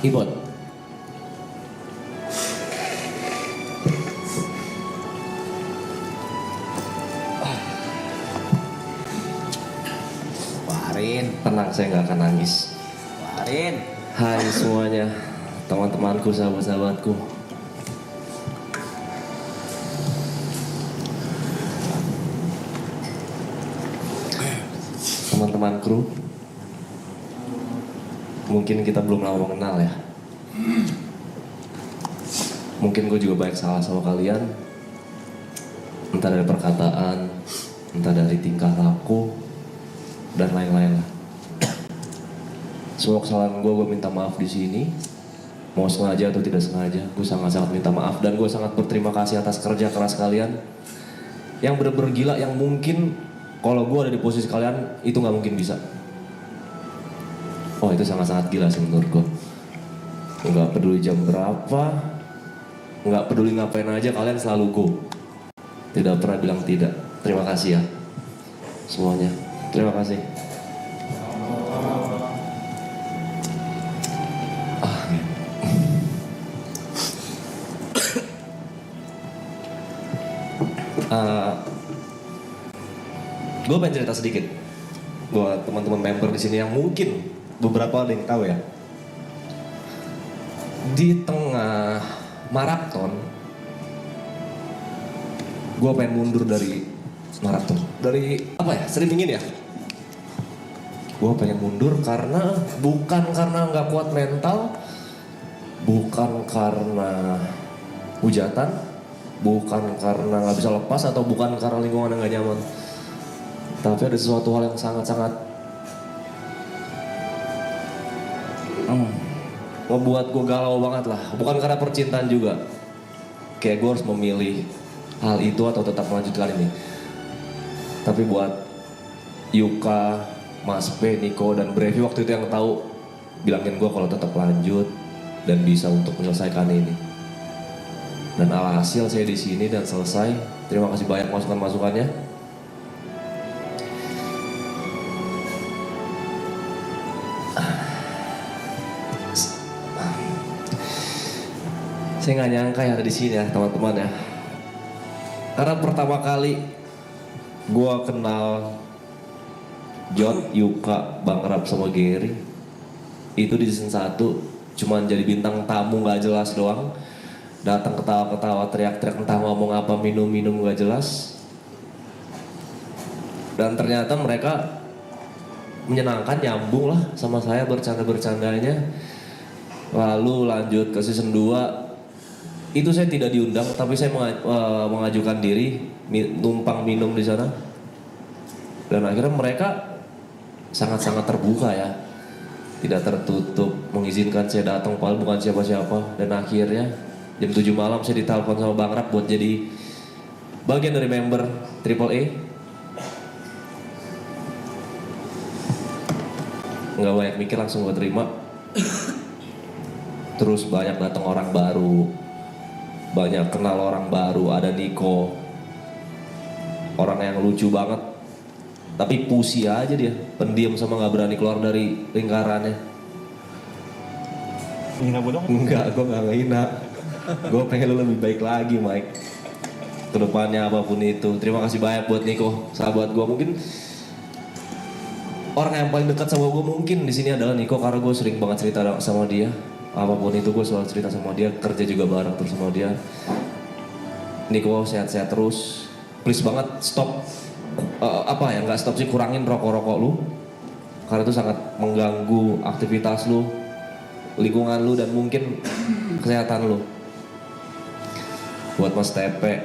Ibon. Warin, Tenang, saya nggak akan nangis. Warin. Hai semuanya, teman-temanku, sahabat-sahabatku. Teman-teman kru, mungkin kita belum lama mengenal ya. Mungkin gue juga banyak salah sama kalian. Entah dari perkataan, entah dari tingkah laku, dan lain-lain lah. Semua kesalahan gue minta maaf di sini. Mau sengaja atau tidak sengaja, gue sangat-sangat minta maaf. Dan gue sangat berterima kasih atas kerja keras kalian. Yang bener-bener gila, yang mungkin kalau gue ada di posisi kalian, itu gak mungkin bisa. Oh, itu sangat-sangat gila sih menurut gue. Gak peduli jam berapa, gak peduli ngapain aja, kalian selalu go. Tidak pernah bilang tidak. Terima kasih ya semuanya. Terima kasih. Gue pengen cerita sedikit buat teman-teman member di sini yang mungkin beberapa ada yang tahu ya. Di tengah maraton, gue pengen mundur dari maraton. Dari apa ya? Sering ingin ya. Gue pengen mundur karena bukan karena nggak kuat mental, bukan karena hujatan, bukan karena nggak bisa lepas, atau bukan karena lingkungan yang nggak nyaman. Tapi ada sesuatu hal yang sangat-sangat membuat gue galau banget lah. Bukan karena percintaan juga. Kayak gue harus memilih hal itu atau tetap melanjutkan ini. Tapi buat Yuka, Mas P, Niko, dan Brevi waktu itu yang tahu, bilangin gue kalau tetap lanjut dan bisa untuk menyelesaikan ini. Dan alhasil saya di sini dan selesai. Terima kasih banyak masukan-masukannya. Saya nggak nyangka ya ada di sini ya teman-teman ya. Karena pertama kali gue kenal John, Yuka, Bang Rap sama Gary itu di season 1, cuman jadi bintang tamu nggak jelas doang. Datang ketawa-ketawa, teriak-teriak, entah ngomong apa, minum-minum nggak jelas. Dan ternyata mereka menyenangkan, nyambung lah sama saya bercanda-bercandanya. Lalu lanjut ke season 2. Itu saya tidak diundang, tapi saya mengajukan diri numpang minum di sana. Dan akhirnya mereka sangat-sangat terbuka ya, tidak tertutup, mengizinkan saya datang padahal bukan siapa-siapa. Dan akhirnya jam 7 malam saya ditelepon sama Bang Rap buat jadi bagian dari member Triple A. Nggak banyak mikir, langsung gue terima. Terus banyak datang orang baru, banyak kenal orang baru. Ada Niko, orang yang lucu banget, tapi pusi aja dia, pendiam sama nggak berani keluar dari lingkarannya. Menghina gue dong? Enggak, gue nggak ngehina. Gue pengen lu lebih baik lagi, Mike. Kedepannya apapun itu. Terima kasih banyak buat Niko, sahabat gue. Mungkin orang yang paling dekat sama gue mungkin di sini adalah Niko, karena gue sering banget cerita sama dia. Apapun itu gue selalu cerita sama dia, kerja juga bareng terus sama dia. Niko sehat-sehat terus. Please banget stop, nggak stop sih, kurangin rokok-rokok lu. Karena itu sangat mengganggu aktivitas lu, lingkungan lu, dan mungkin kesehatan lu. Buat Mas Tepe,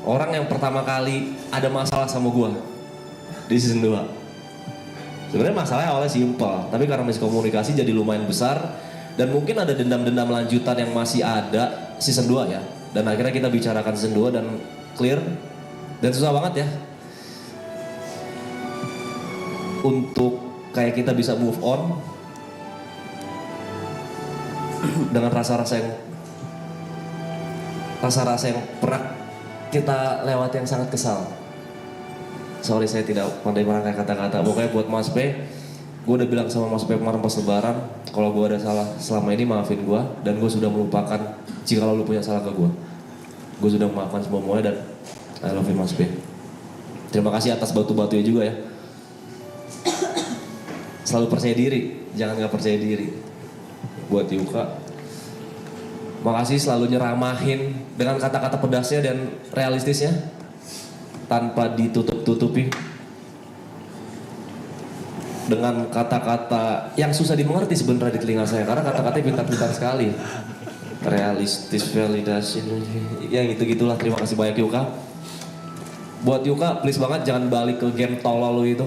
orang yang pertama kali ada masalah sama gue di season 2. Sebenarnya masalahnya awalnya simpel, tapi karena miskomunikasi jadi lumayan besar. Dan mungkin ada dendam-dendam lanjutan yang masih ada season 2 ya. Dan akhirnya kita bicarakan season 2 dan clear. Dan susah banget ya untuk kayak kita bisa move on dengan rasa-rasa yang pernah kita lewati yang sangat kesal. Sorry, saya tidak pandai merangkai kata-kata. Pokoknya buat Mas B, gue udah bilang sama Mas Pep kemarin pas lebaran, kalau gue ada salah selama ini maafin gue, dan gue sudah melupakan jika lu punya salah ke gue. Gue sudah memaafkan semuanya dan I love you Mas Pep. Terima kasih atas batu-batunya juga ya. Selalu percaya diri, jangan gak percaya diri. Buat Yuka, makasih selalu nyeramahin dengan kata-kata pedasnya dan realistisnya tanpa ditutup-tutupi dengan kata-kata yang susah dimengerti sebenarnya di telinga saya, karena kata-katanya pintar-pintar sekali. Realistis, validasi, yang gitu-gitulah. Terima kasih banyak Yuka. Buat Yuka, please banget jangan balik ke game tolol lu itu.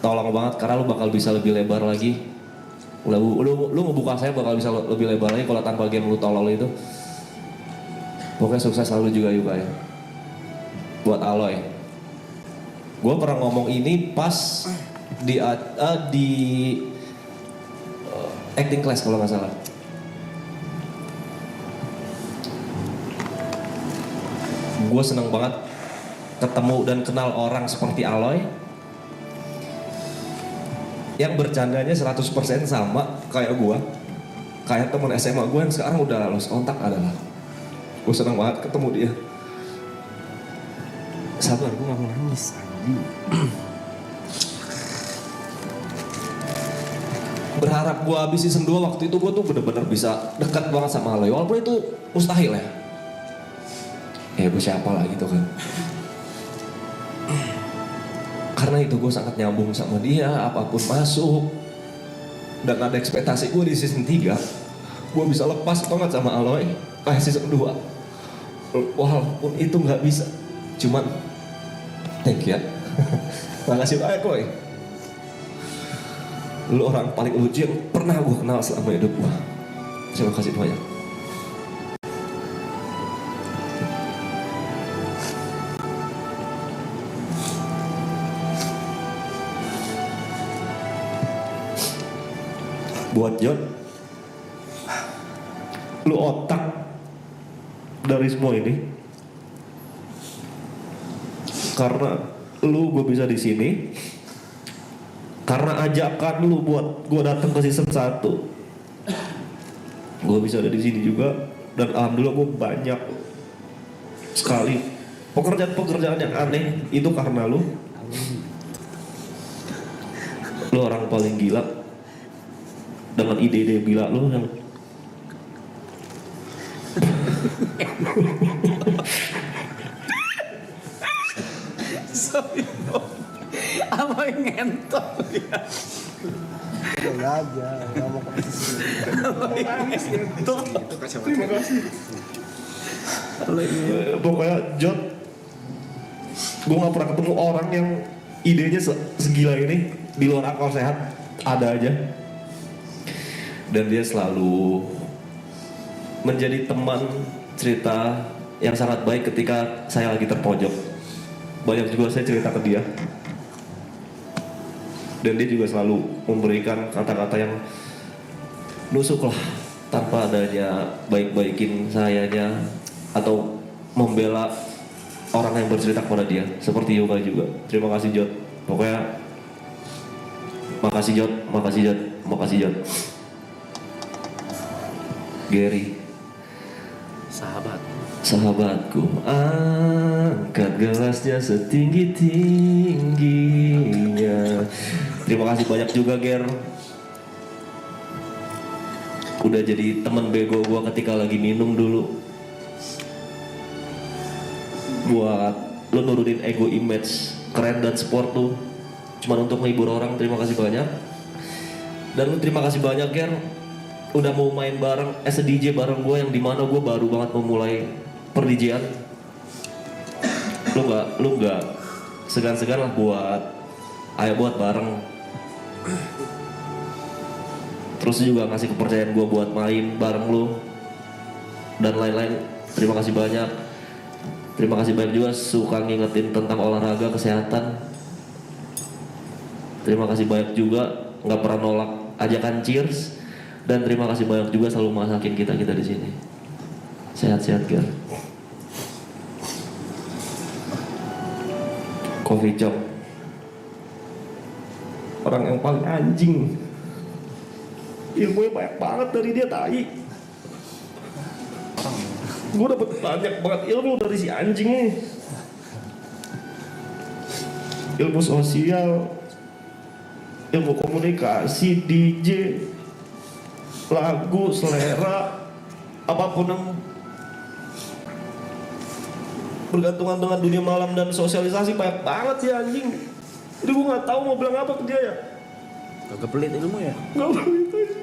Tolong banget, karena lu bakal bisa lebih lebar lagi. Lu ngebuka saya bakal bisa lebih lebar lagi kalau tanpa game lu tolol itu. Pokoknya sukses selalu juga Yuka ya. Buat Aloy, gue pernah ngomong ini pas di acting class kalau nggak salah. Gue seneng banget ketemu dan kenal orang seperti Aloy yang bercandanya 100% sama kayak gue, kayak teman SMA gue yang sekarang udah lost kontak adalah. Gue seneng banget ketemu dia. Sabar, gue gak mau nangis. Berharap gue habis season 2 waktu itu gue tuh bener-bener bisa dekat banget sama Aloy, walaupun itu mustahil ya. Gue siapa lah gitu kan. Karena itu gue sangat nyambung sama dia, apapun masuk. Dan ada ekspektasi gue di season 3, gue bisa lepas banget sama Aloy kayak season 2. Walaupun itu gak bisa, cuman thank you ya. Makasih banyak Koy. Lu orang paling lucu yang pernah gue kenal selama hidup gue. Terima kasih banyak. Buat John, lu otak dari semua ini. Karena lu gue bisa di sini. Karena ajakan lu buat gue datang ke season 1. Gue bisa ada di sini juga, dan alhamdulillah gue banyak sekali pekerjaan-pekerjaan yang aneh itu karena lu. Lu orang paling gila dengan ide-ide gila lu yang Sorry, apa yang ngentot ya? Udah aja, nggak mau Terima kasih. Pokoknya John, gue gak pernah ketemu orang yang idenya segila ini di luar akal sehat, ada aja. Dan dia selalu menjadi teman cerita yang sangat baik ketika saya lagi terpojok. Banyak juga saya cerita ke dia. Dan dia juga selalu memberikan kata-kata yang nusuk lah, tanpa adanya baik-baikin sayanya atau membela orang yang bercerita kepada dia, seperti Yoga juga. Terima kasih Jod. Pokoknya makasih Jod, makasih Jod, makasih Jod. Gary, sahabatku, angkat gelasnya setinggi-tingginya. Terima kasih banyak juga Ger, udah jadi teman bego gua ketika lagi minum dulu. Buat lo nurunin ego image keren dan sport tuh cuman untuk menghibur orang. Terima kasih banyak. Dan lu terima kasih banyak Ger, udah mau main bareng as a DJ bareng gue, yang dimana gue baru banget memulai per DJ-an. Lu nggak segan-segan lah buat ayo buat bareng. Terus juga ngasih kepercayaan gue buat main bareng lu dan lain-lain. Terima kasih banyak. Terima kasih banyak juga suka ngingetin tentang olahraga, kesehatan. Terima kasih banyak juga nggak pernah nolak ajakan cheers. Dan terima kasih banyak juga selalu masakin kita di sini. Sehat-sehat Ger. Coffee Chop. orang yang paling anjing. Ilmunya banyak banget dari dia, tai. Gue dapet banyak banget ilmu dari si anjing nih. Ilmu sosial, ilmu komunikasi, DJ, lagu, selera, apapun yang bergantungan dengan dunia malam dan sosialisasi banyak banget sih anjing. Jadi gue nggak tahu mau bilang apa ke dia ya. Kagak pelit ilmu ya? Nggak pelit aja.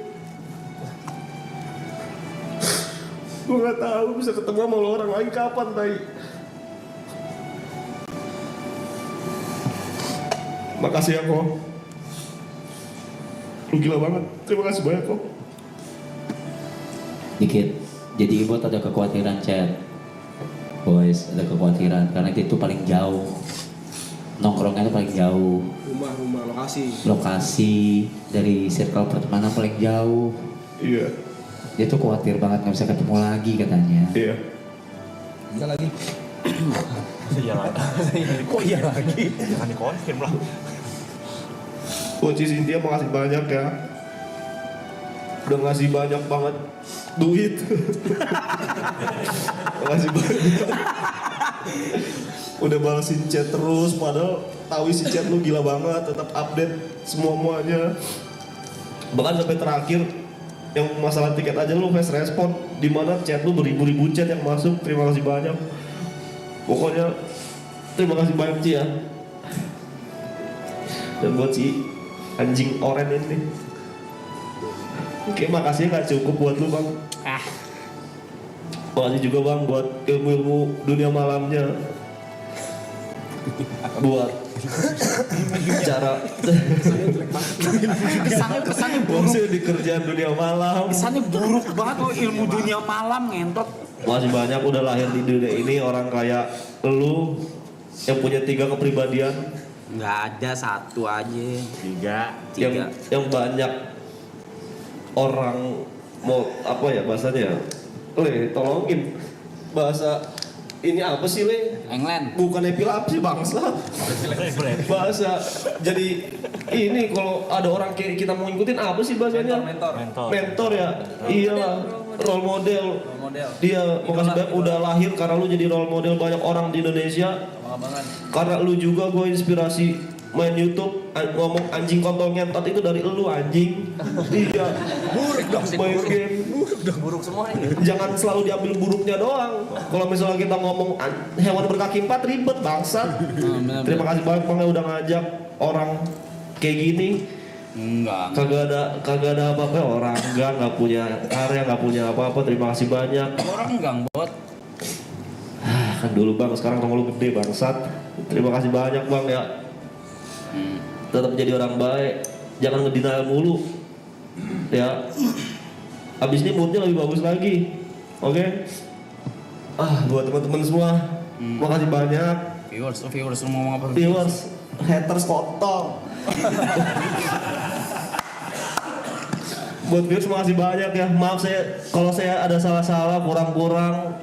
Gue nggak tahu bisa ketemu sama lo orang lagi kapan, tai. Makasih ya kok. Lu gila banget. Terima kasih banyak kok. Dikit. Jadi Ibot ada kekhawatiran chat. Boys, ada kekhawatiran karena itu paling jauh. Nongkrongnya itu paling jauh. Rumah lokasi. Lokasi dari circle pertemanan paling jauh. Iya. Dia tuh khawatir banget nggak bisa ketemu lagi katanya. Iya. Iya lagi. Iya lagi. Kok iya lagi? Jangan dikonfirm lah. Coach Cynthia makasih banyak ya. Udah ngasih banyak banget duit. Makasih banyak. Udah balesin chat terus, padahal tahu isi chat lu gila banget, tetap update semuanya. Bahkan sampai terakhir yang masalah tiket aja lu fast respon, dimana chat lu beribu-ribu chat yang masuk. Terima kasih banyak. Pokoknya terima kasih banyak Ci ya. Dan buat si anjing oren ini, oke, makasih gak cukup buat lu bang. Makasih juga bang buat ilmu-ilmu dunia malamnya. Buat cara Kesannya buruk. maksudnya di kerjaan dunia malam. Kesannya buruk banget loh ilmu dunia malam ngentot. Makasih banyak udah lahir di dunia ini orang kayak lu yang punya 3 kepribadian. Nggak ada, satu aja. Tiga. Yang banyak orang mau apa ya bahasanya, Le, tolongin bahasa ini apa sih Le? England. Bukan epilepsi bangsa. Bahasa jadi ini kalau ada orang kayak kita mau ngikutin apa sih bahasanya? Mentor ya. Iyalah, role model. Dia makasih banyak udah lahir karena lu jadi role model banyak orang di Indonesia. Karena lu juga gue inspirasi main YouTube ngomong anjing kontol ngentot itu dari lu anjing. Iya. Buruk dong main game. Buruk semua ini. Jangan selalu diambil buruknya doang. Kalau misalnya kita ngomong hewan berkaki 4 ribet bangsat. Terima kasih banyak Bang udah ngajak orang kayak gini. Enggak. Kagak ada apa-apa orang nggak punya karya, nggak punya apa-apa. Terima kasih banyak. Orang enggak bot. Kan dulu Bang, sekarang rumah lu gede bangsat. Terima kasih banyak Bang ya. Tetap jadi orang baik. Jangan ngedenial mulu. Ya. Abis ini moodnya lebih bagus lagi. Oke? Buat teman-teman semua, makasih banyak. Viewers lu mau ngomong apa? Viewers, haters kotor. Buat viewers makasih banyak ya. Maaf kalau saya ada salah-salah, kurang-kurang.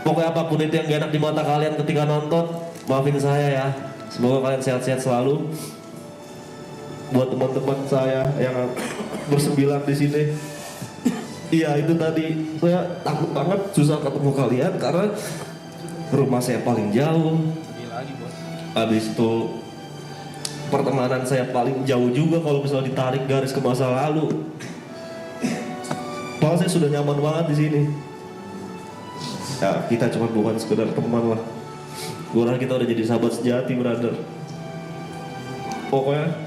Pokoknya apapun itu yang gak enak di mata kalian ketika nonton, maafin saya ya. Semoga kalian sehat-sehat selalu. Buat teman-teman saya yang bersembilan di sini, iya itu tadi saya takut banget susah ketemu kalian karena rumah saya paling jauh. Habis itu pertemanan saya paling jauh juga kalau misalnya ditarik garis ke masa lalu. Padahal saya sudah nyaman banget di sini. Ya kita cuma bukan sekedar teman lah. Gue rasa kita udah jadi sahabat sejati, brother. Pokoknya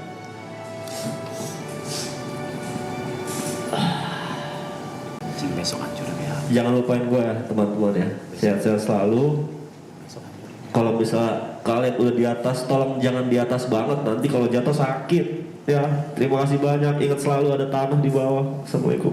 Besok hancur ya. jangan lupain gue ya teman-teman ya. Sehat-sehat selalu. Kalau misalnya kalian udah di atas, tolong jangan di atas banget. Nanti kalau jatuh sakit ya. Terima kasih banyak. Ingat selalu ada tanah di bawah. Assalamualaikum.